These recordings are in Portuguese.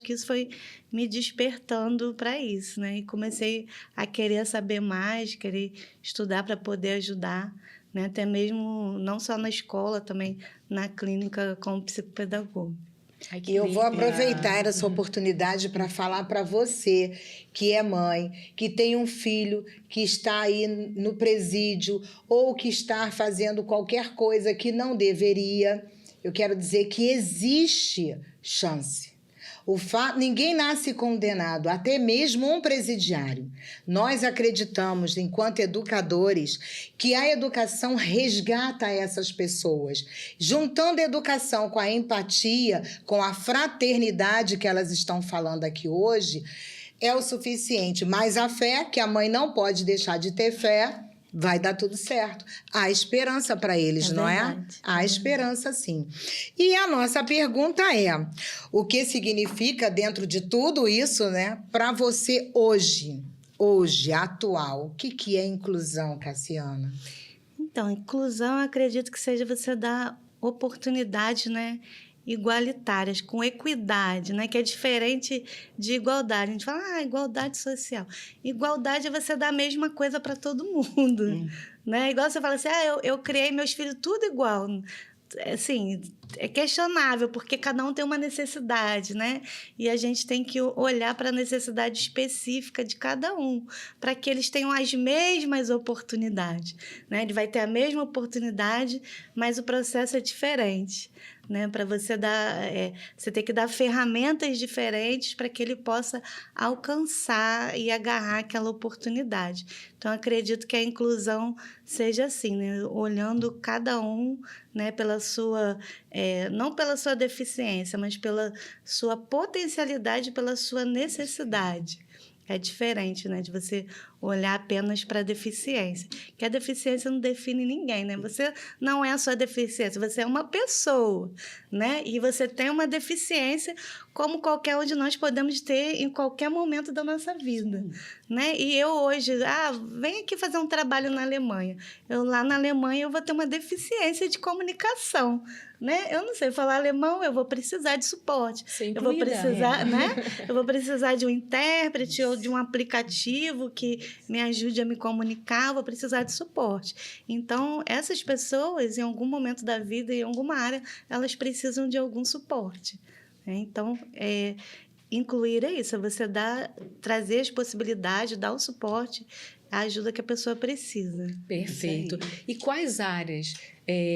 que isso foi me despertando para isso, né? E comecei a querer saber mais, querer estudar para poder ajudar, né? Até mesmo não só na escola, também na clínica como psicopedagoga. Ai, E eu vou delícia. aproveitar essa oportunidade para falar para você que é mãe, que tem um filho que está aí no presídio ou que está fazendo qualquer coisa que não deveria. Eu quero dizer que existe chance. Ninguém nasce condenado, até mesmo um presidiário. Nós acreditamos, enquanto educadores, que a educação resgata essas pessoas, juntando a educação com a empatia, com a fraternidade que elas estão falando aqui hoje, é o suficiente. Mas a fé, que a mãe não pode deixar de ter fé, vai dar tudo certo. Há esperança para eles, não é? Há esperança, sim. E a nossa pergunta é: o que significa dentro de tudo isso, né, para você hoje, atual? O que é inclusão, Cassiana? Então, inclusão, eu acredito que seja você dar oportunidades, né, igualitárias, com equidade, né, que é diferente de igualdade. A gente fala, igualdade social. Igualdade é você dar a mesma coisa para todo mundo, né? Igual você fala assim, eu criei meus filhos tudo igual. Assim, é questionável, porque cada um tem uma necessidade, né? E a gente tem que olhar para a necessidade específica de cada um, para que eles tenham as mesmas oportunidades, né? Ele vai ter a mesma oportunidade, mas o processo é diferente, né? Para você dar, você tem que dar ferramentas diferentes para que ele possa alcançar e agarrar aquela oportunidade. Então, acredito que a inclusão seja assim, né? Olhando cada um, né, pela sua, não pela sua deficiência, mas pela sua potencialidade, pela sua necessidade. É diferente, né, de você olhar apenas para a deficiência. Que a deficiência não define ninguém, né? Você não é a sua deficiência, você é uma pessoa, né? E você tem uma deficiência como qualquer um de nós podemos ter em qualquer momento da nossa vida, né? E eu hoje, vem aqui fazer um trabalho na Alemanha. Eu lá na Alemanha eu vou ter uma deficiência de comunicação, né? Eu não sei falar alemão, eu vou precisar de suporte. Eu vou precisar, né? Eu vou precisar de um intérprete ou de um aplicativo que me ajude a me comunicar, eu vou precisar de suporte. Então, essas pessoas, em algum momento da vida, em alguma área, elas precisam de algum suporte, né? Então, incluir é isso, é você trazer as possibilidades, dar o suporte, a ajuda que a pessoa precisa. Perfeito. E quais áreas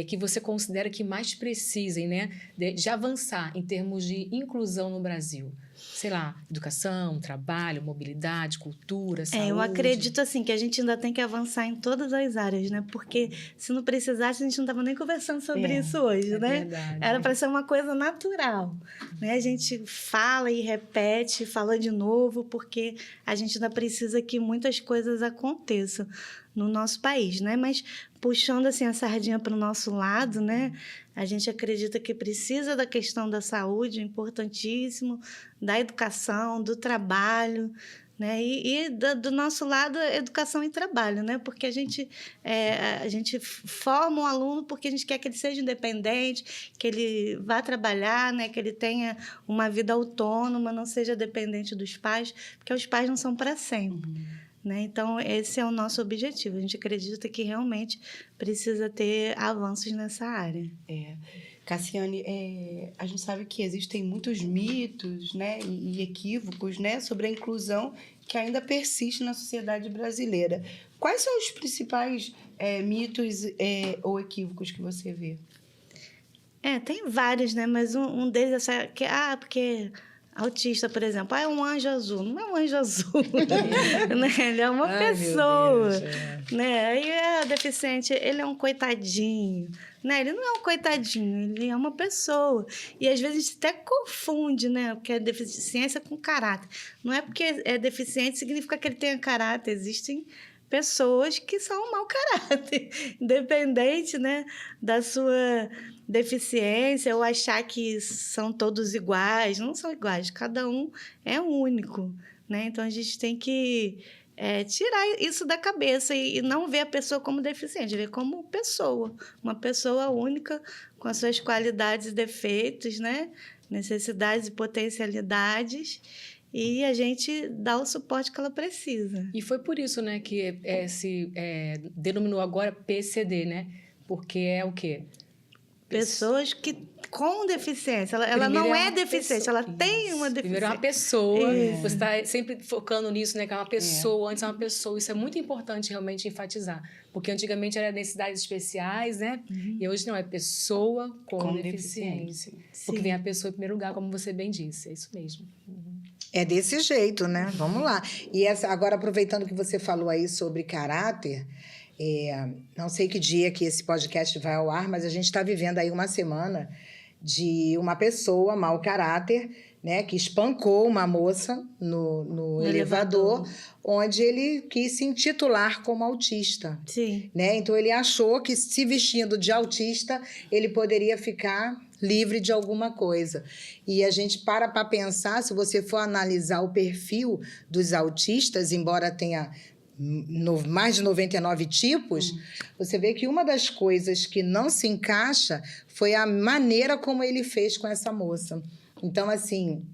que você considera que mais precisem, né, de avançar em termos de inclusão no Brasil? Sei lá, educação, trabalho, mobilidade, cultura, saúde. Eu acredito assim que a gente ainda tem que avançar em todas as áreas, né? Porque se não precisasse, a gente não estava nem conversando sobre isso hoje, né? Verdade. Era para ser uma coisa natural, né? A gente fala e repete, fala de novo, porque a gente ainda precisa que muitas coisas aconteçam no nosso país, né? Mas puxando assim a sardinha para o nosso lado, né? A gente acredita que precisa da questão da saúde, importantíssimo, da educação, do trabalho, né? E do nosso lado, educação e trabalho, né? Porque a gente forma um aluno porque a gente quer que ele seja independente, que ele vá trabalhar, né? Que ele tenha uma vida autônoma, não seja dependente dos pais, porque os pais não são para sempre. Né? Então, esse é o nosso objetivo. A gente acredita que realmente precisa ter avanços nessa área. Cassiane, a gente sabe que existem muitos mitos, né, e equívocos, né, sobre a inclusão que ainda persiste na sociedade brasileira. Quais são os principais mitos ou equívocos que você vê? Tem vários, né? Mas um deles é que, porque autista, por exemplo, é um anjo azul. Não é um anjo azul, né? Ele é uma pessoa. Meu Deus, né? Aí é deficiente, ele é um coitadinho. Né? Ele não é um coitadinho, ele é uma pessoa. E às vezes a gente até confunde, né? Porque é deficiência com caráter. Não é porque é deficiente significa que ele tenha caráter. Existem pessoas que são mau caráter, independente, né, da sua deficiência ou achar que são todos iguais. Não são iguais, cada um é único, né? Então a gente tem que tirar isso da cabeça e não ver a pessoa como deficiente, ver como pessoa, uma pessoa única com as suas qualidades e defeitos, né? necessidades e potencialidades, e a gente dá o suporte que ela precisa. E foi por isso, né, que se denominou agora PCD, né? Porque é o quê? Pessoas que com deficiência. Ela Primeiro não é é uma deficiente, pessoa. ela tem uma Isso. Primeiro é uma deficiência. pessoa. É. Você está sempre focando nisso, né? Que é uma pessoa, antes é uma pessoa. Isso é muito importante realmente enfatizar. Porque antigamente era necessidades especiais, né? E hoje não, é pessoa com deficiência. Porque Sim. vem a pessoa em primeiro lugar, como você bem disse. É isso mesmo. É desse jeito, né? Vamos lá. E agora, aproveitando que você falou aí sobre caráter, não sei que dia que esse podcast vai ao ar, mas a gente está vivendo aí uma semana de uma pessoa mau caráter, né, que espancou uma moça no elevador, onde ele quis se intitular como autista. Sim. Né? Então, ele achou que, se vestindo de autista, ele poderia ficar livre de alguma coisa. E a gente para pensar, se você for analisar o perfil dos autistas, embora tenha mais de 99 tipos, você vê que uma das coisas que não se encaixa foi a maneira como ele fez com essa moça. Então, assim,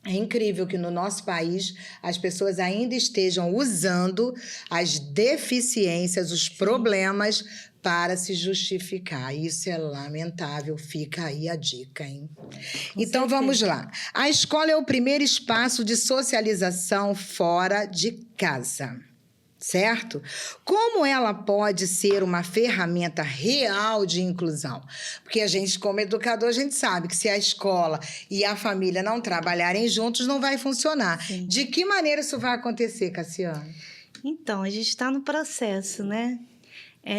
é incrível que no nosso país as pessoas ainda estejam usando as deficiências, os problemas para se justificar. Isso é lamentável, fica aí a dica, hein? Então, vamos lá. A escola é o primeiro espaço de socialização fora de casa. Certo? Como ela pode ser uma ferramenta real de inclusão? Porque a gente, como educador, a gente sabe que se a escola e a família não trabalharem juntos, não vai funcionar. Sim. De que maneira isso vai acontecer, Cassiane? Então, a gente está no processo, né?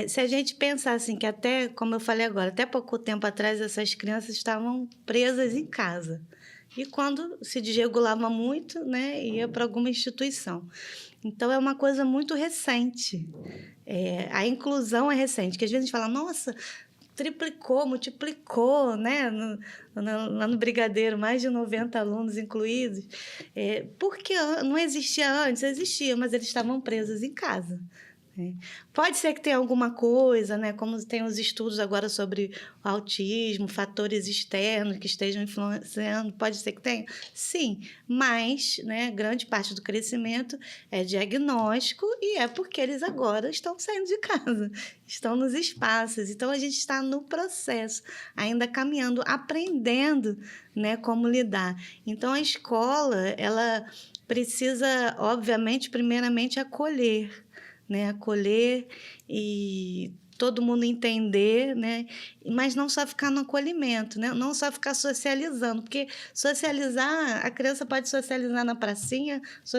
Se a gente pensar assim, que até, como eu falei agora, até pouco tempo atrás, essas crianças estavam presas em casa. E quando se desregulava muito, né, ia para alguma instituição. Então, é uma coisa muito recente. A inclusão é recente, que às vezes a gente fala, nossa, triplicou, multiplicou, né? Lá no Brigadeiro, mais de 90 alunos incluídos. Porque não existia antes? Existia, mas eles estavam presos em casa. Pode ser que tenha alguma coisa, né? Como tem os estudos agora sobre o autismo, fatores externos que estejam influenciando, pode ser que tenha? Sim, mas, né, grande parte do crescimento é diagnóstico e é porque eles agora estão saindo de casa, estão nos espaços. Então, a gente está no processo, ainda caminhando, aprendendo, né, como lidar. Então, a escola, ela precisa, obviamente, primeiramente, acolher, né? Acolher e todo mundo entender, né? Mas não só ficar no acolhimento, né? Não só ficar socializando, porque socializar, a criança pode socializar na pracinha,